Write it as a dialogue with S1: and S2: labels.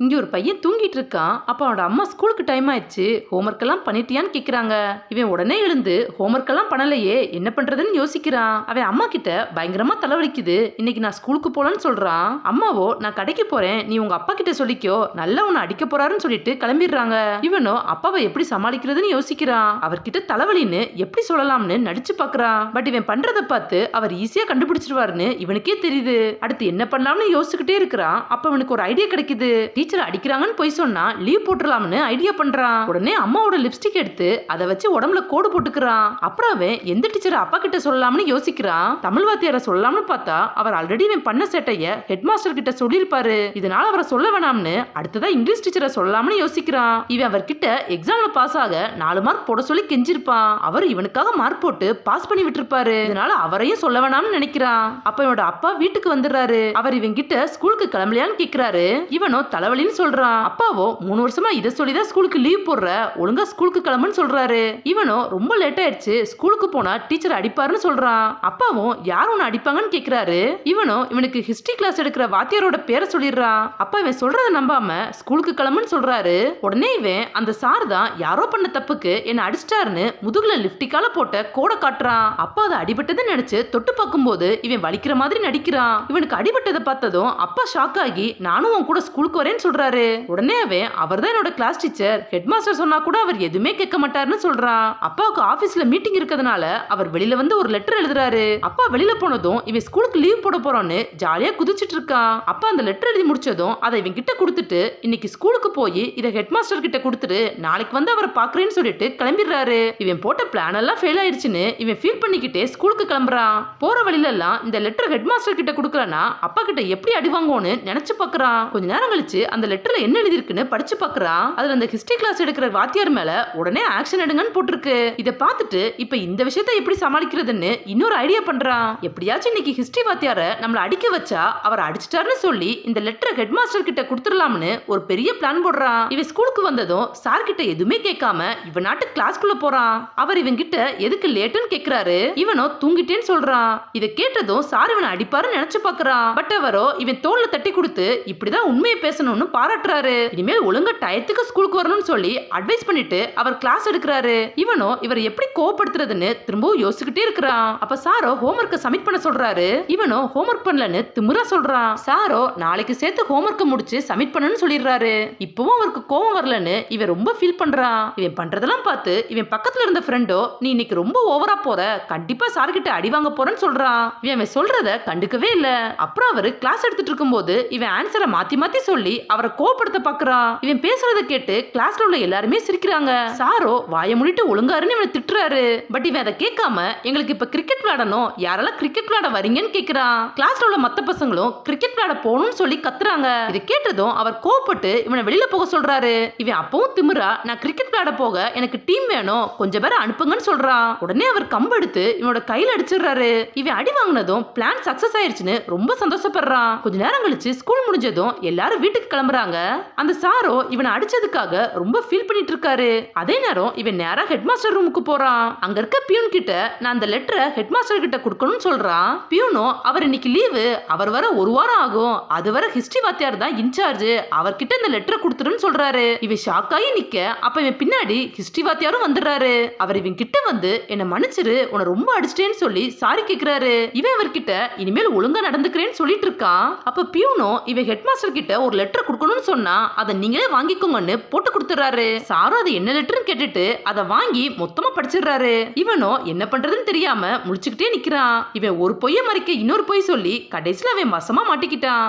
S1: இங்க ஒரு பையன் தூங்கிட்டு இருக்கான். அப்ப அவனோட அம்மா ஸ்கூலுக்கு டைம் ஆயிடுச்சு, ஹோம்ஒர்க் எல்லாம் பண்ணிட்டியான்னு கேக்குறாங்க. இவன் உடனே எழுந்து ஹோம்ஒர்க் எல்லாம் பண்ணலையே, என்ன பண்றதுன்னு யோசிக்கிறான். அவன் அம்மா கிட்ட பயங்கரமா தலைவலிக்குது, இன்னைக்கு நான் ஸ்கூலுக்கு போலன்னு சொல்றான். அம்மாவோ நான் கடைக்கு போறேன், நீ உங்க அப்பா கிட்ட சொல்லிக்கோ, நல்லா உன்னை அடிக்க போறாருன்னு சொல்லிட்டு கிளம்பிடுறாங்க. இவனோ அப்பாவை எப்படி சமாளிக்கிறதுன்னு யோசிக்கிறான். அவர்கிட்ட தலைவலின்னு எப்படி சொல்லலாம்னு நடிச்சு பாக்குறான். பட் இவன் பண்றத பார்த்து அவர் ஈஸியா கண்டுபிடிச்சிருவாருன்னு இவனுக்கே தெரியுது. அடுத்து என்ன பண்ணலாம்னு யோசிச்சுக்கிட்டே இருக்கிறான். அப்ப இவனுக்கு ஒரு ஐடியா கிடைக்குது. டீச்சர் அடிக்கிறாங்கன்னு போய் சொன்னா லீவ் போட்டுடலாம்னு ஐடியா பண்றான். உடனே அம்மாவோட லிப்ஸ்டிக் எடுத்து அதை வச்சு உடம்புல கோடு போட்டுக்கிறான். அப்புறம் அவன் எந்த டீச்சர் அப்பா கிட்ட சொல்லலாம்னு யோசிக்கிறான். தமிழ் வாத்தியார சொல்லலாம்னு பார்த்தா அவர் ஆல்ரெடி இவன் பண்ண சேட்டைய ஹெட் மாஸ்டர் கிட்ட சொல்லியிருப்பாரு. இதனால அவரை சொல்ல வேணாம்னு அடுத்ததா இங்கிலீஷ் டீச்சரை சொல்லலாம்னு யோசிக்கிறான். இவன் அவர்கிட்ட எக்ஸாம்ல பாஸ் ஆக 4 மார்க் போட சொல்லி கெஞ்சிருப்பான். அவர் இவனுக்காக மார்க் போட்டு பாஸ் பண்ணி விட்டுருப்பாரு. இதனால அவரையும் சொல்ல வேணாம்னு நினைக்கிறான். அப்ப இவனோட அப்பா வீட்டுக்கு வந்துடுறாரு. அவர் இவன் கிட்ட ஸ்கூலுக்கு கிளம்பலையான்னு கேக்குறாரு. இவனோ தலைவலின்னு சொல்றான். அப்பாவோ 3 வருஷமா இதை சொல்லிதான் ஸ்கூலுக்கு லீவ் போடுற, ஒழுங்கா ஸ்கூலுக்கு கிளம்புன்னு சொல்றாரு. இவனோ ரொம்ப லேட் ஆயிடுச்சு, ஸ்கூலுக்கு போனா டீச்சர் அடிப்பாருன்னு சொல்றான். அப்பாவும் யார் உன்னை அடிப்பாங்கன்னு கேக்குறாரு. இவனோ இவனுக்கு ஹிஸ்டரி கிளாஸ் எடுக்கிற வாத்தியாரோட பேரை சொல்லிடுறான். அப்பா இவன் சொல்றத நம்பாம ஸ்கூலுக்கு கிளம்புன்னு சொல்றாரு. உடனே இவன் அந்த சார் தான் யாரோ பண்ண தப்புக்கு என்ன அடிச்சிட்டாருன்னு முதுகுல லிப்டிக்கால போட்ட கோடை காட்டுறான். அப்பா அதை அடிபட்டதுன்னு நினைச்சு தொட்டு பார்க்கும்போது இவன் வலிக்கிற மாதிரி நடிக்கிறான். இவனுக்கு அடிபட்டதை பார்த்ததும் அப்பா ஷாக் ஆகி நானும் உன் கூட ஸ்கூலுக்கு வரேன்னு சொல்றாரு. உடனே அவர் தான் என்னோட கிளாஸ் டீச்சர், ஹெட் மாஸ்டர் சொன்னா கூட அவர் எதுவுமே கேட்க மாட்டாருன்னு சொல்றான். அப்பாவுக்கு ஆபீஸ்ல மீட்டிங் இருக்கிறதுனால அவர் வெளியில வந்து ஒரு லெட்டர் எழுதுறாரு. அப்பா வெளியில போனதும் இவன் ஸ்கூலுக்கு லீவ் போட போறான்னு ஜாலியா குதிச்சிட்டு இருக்கான். அப்பா அந்த லெட்டர் எழுதி முடிச்சதும் அதை இவன் கிட்ட கொடுத்துட்டு இன்னைக்கு ஸ்கூலுக்கு போய் இதை ஹெட் மாஸ்டர் கிட்ட கொடுத்துட்டு நாளைக்கு வந்து அவரை பாக்குறேன்னு சொல்லிட்டு கிளம்பிடுறாரு. இவன் போட்ட பிளான் எல்லாம் ஃபெயில் ஆயிடுச்சுன்னு இவன் ஃபீல் பண்ணிக்கிட்டே ஸ்கூலுக்கு கிளம்புறான். போற வழியில எல்லாம் இந்த லெட்டர் ஹெட் மாஸ்டர் கிட்ட கொடுக்கலனா அப்பா கிட்ட எப்படி அடி வாங்குவோன்னு நினைச்சு பாக்குறான். கொஞ்ச நேரம் கழிச்சு அந்த லெட்டர்ல என்ன எழுதி இருக்குன்னு படிச்சு பாக்குறான். அதுல அந்த ஹிஸ்டரி கிளாஸ் எடுக்கிற வாத்தியார் மேல உடனே ஆக்ஷன் எடுங்கன்னு போட்டிருக்கு. இத பார்த்துட்டு இப்ப இந்த விஷயத்தை எப்படி சமாளிக்கிறதுன்னு இன்னொரு ஐடியா பண்றான். எப்படியாச்சும் இன்னைக்கு ஹிஸ்டரி வாத்தியார நம்மள அடிக்க வச்சா அவர் அடிச்சிட்டாருன்னு சொல்லி இந்த லெட்டர் ஹெட் மாஸ்டர் கிட்ட கொடுத்துடலாம்னு ஒரு பெரிய பிளான் போடுறான். இவன் ஸ்கூலுக்கு வந்ததும் சார் கிட்ட எதுவுமே கேட்காம இவன் நாட்டு கிளாஸ்க்குள்ள போறான். அவர் இவன் கிட்ட எதுக்கு லேட்டுன்னு கேக்குறாரு. இவனோ தூங்கிட்டேன்னு சொல்றான். இதை கேட்டதும் சார் இவனை அடிப்பாருன்னு நினைச்சு பாக்குறான். பட் அவரோ இவன் தோல்ல தட்டி கொடுத்து இப்படிதான் உண்மையை பேசணும்னு பாராட்டுறாரு. இனிமேல் ஒழுங்கா டயத்துக்கு ஸ்கூலுக்கு வரணும்னு சொல்லி அட்வைஸ் பண்ணிட்டு அவர் கிளாஸ் எடுக்கிறாரு. இவனோ இவர் எப்படி கோவப்படுத்துறதுன்னு திரும்பவும் யோசிச்சுக்கிட்டே இருக்கிறான். அப்ப சாரோ ஹோம்ஒர்க்கை சப்மிட் பண்ண சொல்றாரு. இவனோ ஹோம்ஒர்க் பண்ணலன்னு திமிரா சொல்றான். சாரோ நாளைக்கு சேர்த்து ஹோம்ஒர்க்கை முடிச்சு சப்மிட் பண்ணணும்னு சொல்லிடுறாரு. இப்பவும் அவருக்கு கோவம் வரலன்னு இவன் ரொம்ப ஃபீல் பண்றான். இவன் பண்றதெல்லாம் பார்த்து இவன் பக்கத்துல இருந்த ஃப்ரெண்டோ நீ இன்னைக்கு ரொம்ப ஓவரா போற, கண்டிப்பா சார் கிட்ட அடி வாங்க போறேன்னு சொல்றான். இவன் சொல்றத கண்டுக்கவே இல்ல. அப்புறம் அவரு கிளாஸ் எடுத்துட்டு இருக்கும்போது இவன் ஆன்சரை மாத்தி மாத்தி சொல்லி அவரை கோவப்படுத்த பாக்குறான். இவன் பேசுறத கேட்டு கிளாஸ்ல உள்ள எல்லாருமே சிரிக்கிறாங்க. சாரோ வாய மூடிட்டு ஒழுங்காருன்னு இவனை திட்டுறாரு. பட் இவன் அதை கேட்காம எங்களுக்கு இப்ப கிரிக்கெட் விளையாடணும், யாரெல்லாம் கிரிக்கெட் விளையாட வரீங்கன்னு கேக்குறான். கிளாஸ்ல உள்ள மத்த பசங்களும் கிரிக்கெட் விளையாட போகணும்னு சொல்லி கத்துறாங்க. இதை கேட்டதும் அவர் கோவப்பட்டு இவனை வெளியில போக சொல்றாரு. இவன் அப்பவும் திமிரா நான் கிரிக்கெட் விளையாட போக எனக்கு டீம் வேணும், கொஞ்சம் பேரை அனுப்புங்கன்னு சொல்றான். உடனே அவர் கம்பு எடுத்து இவனோட கையில அடிச்சிடுறாரு. இவன் அடி வாங்கினதும் பிளான் சக்சஸ் ஆயிருச்சுன்னு ரொம்ப சந்தோஷப்படுறான். கொஞ்ச நேரம் கழிச்சு ஸ்கூல் முடிஞ்சதும் எல்லாரும் வீட்டுக்கு கிளம்புறாங்க. அந்த சாரோ இவனை அடிச்சதுக்காக ரொம்ப ஃபீல் பண்ணிட்டு இருக்காரு. அதே நேரம் இவன் நேரா ஹெட் மாஸ்டர் ரூமுக்கு போறான். அங்க இருக்க பியூன் கிட்ட நான் அந்த லெட்டரை ஹெட் மாஸ்டர் கிட்ட கொடுக்கணும்னு சொல்றான். பியூனோ அவர் இன்னைக்கு லீவு, அவர் வர 1 வாரம் ஆகும், அது வர ஹிஸ்டரி வாத்தியார் தான் இன்சார்ஜ், அவர்கிட்ட இந்த லெட்டரை கொடுத்துருன்னு சொல்றாரு. இவன் ஷாக் ஆகி நிக்க அப்ப இவன் பின்னாடி ஹிஸ்டரி வாத்தியாரும் வந்துடுறாரு. அவர் இவன் கிட்ட வந்து என்ன மன்னிச்சிரு, உன்னை ரொம்ப அடிச்சிட்டேன்னு சொல்லி சாரி கேக்குறாரு. இவன் அவர்கிட்ட இனிமேல் ஒழுங்கா நடந்துக்கிறேன்னு சொல்லிட்டு இருக்கான். அப்ப பியூனோ இவன் ஹெட் மாஸ்டர் கிட்ட ஒரு லெட்டர் கொடுக்கணும்னு சொன்னா அதை நீங்களே வாங்கிக்கோங்கன்னு போட்டு கொடுத்துறாரு. சாரும் அது என்ன லெட்டர்னு கேட்டுட்டு அதை வாங்கி மொத்தமா படிச்சிடுறாரு. இவனோ என்ன பண்றதுன்னு தெரியாம முழிச்சுக்கிட்டே நிக்கிறான். இவன் ஒரு பொய்ய மறைக்க இன்னொரு பொய் சொல்லி கடைசியில அவன் வசமா மாட்டிக்கிட்டான்.